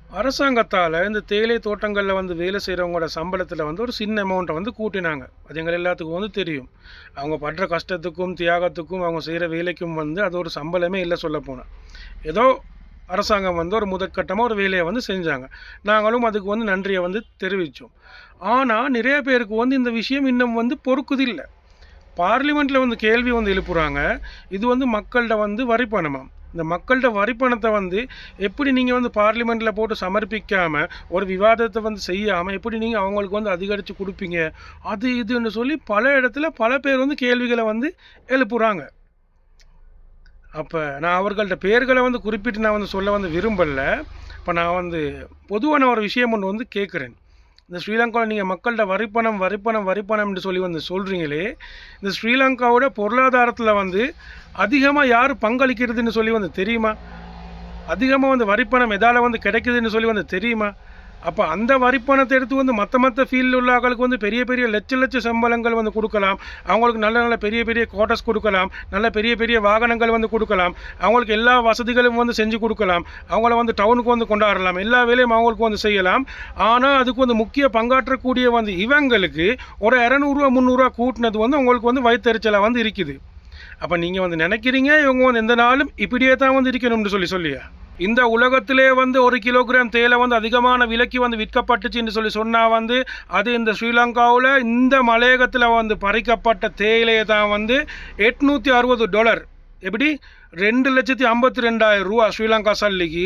அரசாங்கத்தால் இந்த தேயிலை தோட்டங்களில் வந்து வேலை செய்கிறவங்களோட சம்பளத்தில் வந்து ஒரு சின்ன அமௌண்ட்டை வந்து கூட்டினாங்க. அது எங்கள் எல்லாத்துக்கும் வந்து தெரியும். அவங்க படுற கஷ்டத்துக்கும் தியாகத்துக்கும் அவங்க செய்கிற வேலைக்கும் வந்து அது ஒரு சம்பளமே இல்லை சொல்லப்போனால். ஏதோ அரசாங்கம் வந்து ஒரு முதற்கட்டமாக ஒரு வேலையை வந்து செஞ்சாங்க. நாங்களும் அதுக்கு வந்து நன்றியை வந்து தெரிவித்தோம். ஆனால் நிறைய பேருக்கு வந்து இந்த விஷயம் இன்னும் வந்து பொறுக்குதில்லை. பார்லிமெண்ட்டில் வந்து கேள்வி வந்து எழுப்புறாங்க. இது வந்து மக்கள்கிட்ட வந்து வரி பணமாம். இந்த மக்கள்கிட்ட வரி பணத்தை வந்து எப்படி நீங்கள் வந்து பார்லிமெண்ட்டில் போட்டு சமர்ப்பிக்காமல் ஒரு விவாதத்தை வந்து செய்யாமல் எப்படி நீங்கள் அவங்களுக்கு வந்து அதிகரித்து கொடுப்பீங்க, அது இதுன்னு சொல்லி பல இடத்துல பல பேர் வந்து கேள்விகளை வந்து எழுப்புறாங்க. அப்போ நான் அவர்கள்ட்ட பேர்களை வந்து குறிப்பிட்டு நான் வந்து சொல்ல வந்து விரும்பலை. இப்போ நான் வந்து பொதுவான ஒரு விஷயம் ஒன்று வந்து கேட்குறேன். இந்த ஸ்ரீலங்காவில் நீங்கள் மக்கள்கிட்ட வரிப்பணம்னு சொல்லி வந்து சொல்கிறீங்களே, இந்த ஸ்ரீலங்காவோட பொருளாதாரத்தில் வந்து அதிகமாக யார் பங்களிக்கிறதுன்னு சொல்லி வந்து தெரியுமா? அதிகமாக வந்து வரிப்பணம் எதால் வந்து கிடைக்குதுன்னு சொல்லி வந்து தெரியுமா? அப்போ அந்த வரிப்பணத்தை எடுத்து வந்து மற்ற ஃபீல்டில் உள்ள ஆட்களுக்கு வந்து பெரிய பெரிய லட்ச சம்பளங்கள் வந்து கொடுக்கலாம். அவங்களுக்கு நல்ல பெரிய குவார்ட்டர்ஸ் கொடுக்கலாம். நல்ல பெரிய வாகனங்கள் வந்து கொடுக்கலாம். அவங்களுக்கு எல்லா வசதிகளும் வந்து செஞ்சு கொடுக்கலாம். அவங்கள வந்து டவுனுக்கு வந்து கொண்டாடலாம். எல்லா வேலையும் அவங்களுக்கு வந்து செய்யலாம். ஆனால் அதுக்கு வந்து முக்கிய பங்காற்றக்கூடிய வந்து இவங்களுக்கு ஒரு 200 300 கூட்டினது வந்து உங்களுக்கு வந்து வயிற்றுச்சலாக வந்து இருக்குது. அப்போ நீங்கள் வந்து நினைக்கிறீங்க இவங்க வந்து எந்த நாளும் இப்படியே தான் வந்து இருக்கணும்னு சொல்லியா? இந்த உலகத்திலே வந்து 1 கிலோகிராம் தேயிலை வந்து அதிகமான விலைக்கு வந்து விற்கப்பட்டுச்சுன்னு சொல்லி சொன்னால் வந்து அது இந்த ஸ்ரீலங்காவில் இந்த மலையகத்தில் வந்து பறிக்கப்பட்ட தேயிலையை தான் வந்து $860. எப்படி? 2,52,000 ரூபா ஸ்ரீலங்கா சல்லிக்கு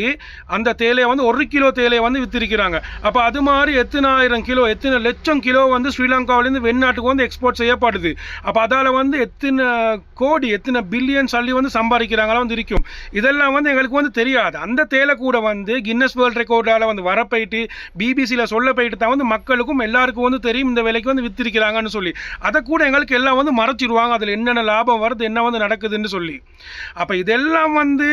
அந்த தேயிலையை வந்து 1 கிலோ தேயிலையை வந்து விற்றிருக்கிறாங்க. அப்போ அது மாதிரி எத்தனை லட்சம் கிலோ வந்து ஸ்ரீலங்காவிலேருந்து வெளிநாட்டுக்கு வந்து எக்ஸ்போர்ட் செய்யப்படுது. அப்போ அதால் வந்து எத்தனை பில்லியன் சல்லி வந்து சம்பாதிக்கிறாங்களா வந்து இருக்கும். இதெல்லாம் வந்து எங்களுக்கு வந்து தெரியாது. அந்த தேயிலை கூட வந்து கின்னஸ் வேர்ல்ட் ரெக்கார்டால் வந்து வர போயிட்டு பிபிசியில் சொல்ல போயிட்டு தான் வந்து மக்களுக்கும் எல்லாருக்கும் வந்து தெரியும் இந்த விலைக்கு வந்து விற்றிருக்கிறாங்கன்னு சொல்லி. அதை கூட எங்களுக்கு எல்லாம் வந்து மறைச்சிடுவாங்க. அதில் என்னென்ன லாபம் வருது, என்ன வந்து நடக்குதுன்னு சொல்லி. அப்போ இதெல்லாம் வந்து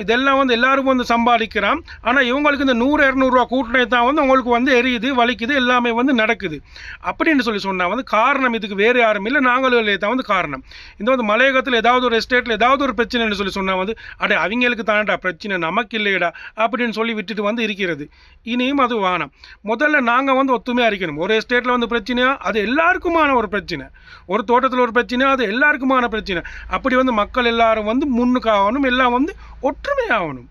இதெல்லாம் வந்து எல்லாரும் வந்து சம்பாதிக்கிறான். ஆனால் இவங்களுக்கு இந்த 100-200 ரூபா கூட்டினே தான் வந்து உங்களுக்கு வந்து எரியுது, வலிக்குது, எல்லாமே வந்து நடக்குது அப்படின்னு சொல்லி சொன்னால் வந்து காரணம் இதுக்கு வேறு யாரும் இல்லை, நாங்களும் தான் வந்து காரணம். இந்த வந்து மலையகத்தில் ஏதாவது ஒரு எஸ்டேட்டில் ஏதாவது ஒரு பிரச்சனைன்னு சொல்லி சொன்னால் வந்து அவங்களுக்கு தானடா பிரச்சனை, நமக்கு இல்லையடா அப்படின்னு சொல்லி விட்டுட்டு வந்து இருக்கிறது. இனியும் அது வானம். முதல்ல நாங்கள் வந்து ஒத்துமையாக இருக்கணும். ஒரு எஸ்டேட்டில் வந்து பிரச்சனையா அது எல்லாருக்குமான ஒரு பிரச்சனை, ஒரு தோட்டத்தில் ஒரு பிரச்சனை அது எல்லாருக்குமான பிரச்சனை. அப்படி வந்து மக்கள் எல்லாரும் வந்து முன்னுக்கு ஆகணும், எல்லாம் வந்து ஒற்றுமையாகணும்.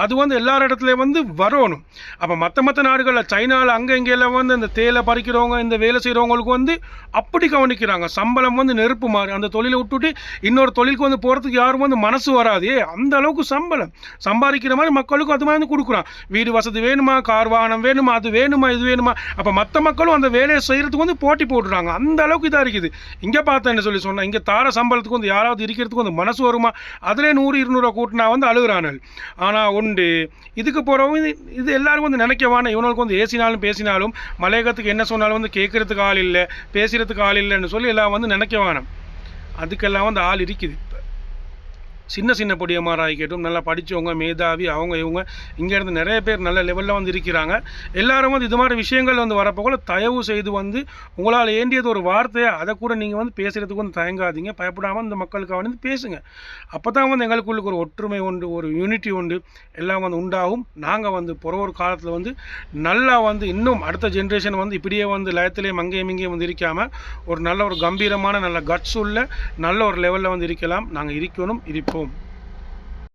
அது வந்து எல்லா இடத்துலையும் வந்து வரணும். அப்போ மற்ற நாடுகளில் சைனாவில் அங்கே இங்கெல்லாம் வந்து இந்த தேயிலை பறிக்கிறவங்க இந்த வேலை செய்கிறவங்களுக்கு வந்து அப்படி கவனிக்கிறாங்க. சம்பளம் வந்து நெருப்பு மாறி அந்த தொழிலை விட்டுட்டு இன்னொரு தொழிலுக்கு வந்து போகிறதுக்கு யாரும் வந்து மனசு வராது. அந்த அளவுக்கு சம்பளம் சம்பாதிக்கிற மாதிரி மக்களுக்கும் அது மாதிரி வந்து கொடுக்குறான். வீடு வசதி வேணுமா, கார் வாகனம் வேணுமா, அது வேணுமா, இது வேணுமா. அப்போ மற்ற மக்களும் அந்த வேலையை செய்கிறதுக்கு வந்து போட்டி போட்டுறாங்க. அந்த அளவுக்கு இதாக இருக்குது. இங்கே பார்த்தேன்னு சொல்லி சொன்னால் இங்கே தார சம்பளத்துக்கு வந்து யாராவது இருக்கிறதுக்கு வந்து மனசு வருமா? அதிலே 100-200 கூட்டினா வந்து அழுகிறார்கள். ஆனால் உண்டு இதுக்கு போகிறவங்க இது எல்லாரும் வந்து நினைக்கவான இவனுக்கு வந்து ஏசினாலும் பேசினாலும் மலையகத்துக்கு என்ன சொன்னாலும் வந்து கேட்கறதுக்கு ஆள் இல்லை, பேசுகிறதுக்கு ஆள் இல்லைன்னு சொல்லி எல்லாம் வந்து நினைக்கவானம். அதுக்கெல்லாம் வந்து ஆள் இருக்குது. சின்ன பொடியமாராகிக்கட்டும், நல்லா படித்தவங்க, மேதாவி, அவங்க இவங்க இங்கேருந்து நிறைய பேர் நல்ல லெவலில் வந்து இருக்கிறாங்க. எல்லாரும் வந்து இது மாதிரி விஷயங்கள் வந்து வரப்போல தயவு செய்து வந்து உங்களால் ஏண்டியது ஒரு வார்த்தையை அதை கூட நீங்கள் வந்து பேசுகிறதுக்கு வந்து தயங்காதீங்க. பயப்படாமல் இந்த மக்களுக்காக வந்து பேசுங்க. அப்போ தான் வந்து எங்களுக்குள்ளுக்கு ஒரு ஒற்றுமை உண்டு, ஒரு யூனிட்டி உண்டு, எல்லாம் வந்து உண்டாகும். நாங்கள் வந்து ஒரு காலத்தில் வந்து நல்லா வந்து இன்னும் அடுத்த ஜென்ரேஷன் வந்து இப்படியே வந்து லயத்திலேயும் அங்கேயும் இங்கேயும் வந்து இருக்காமல் ஒரு நல்ல ஒரு கம்பீரமான நல்ல கட்ஸ் உள்ள நல்ல ஒரு லெவலில் வந்து இருக்கலாம். நாங்கள் இருக்கணும், இருப்போம்.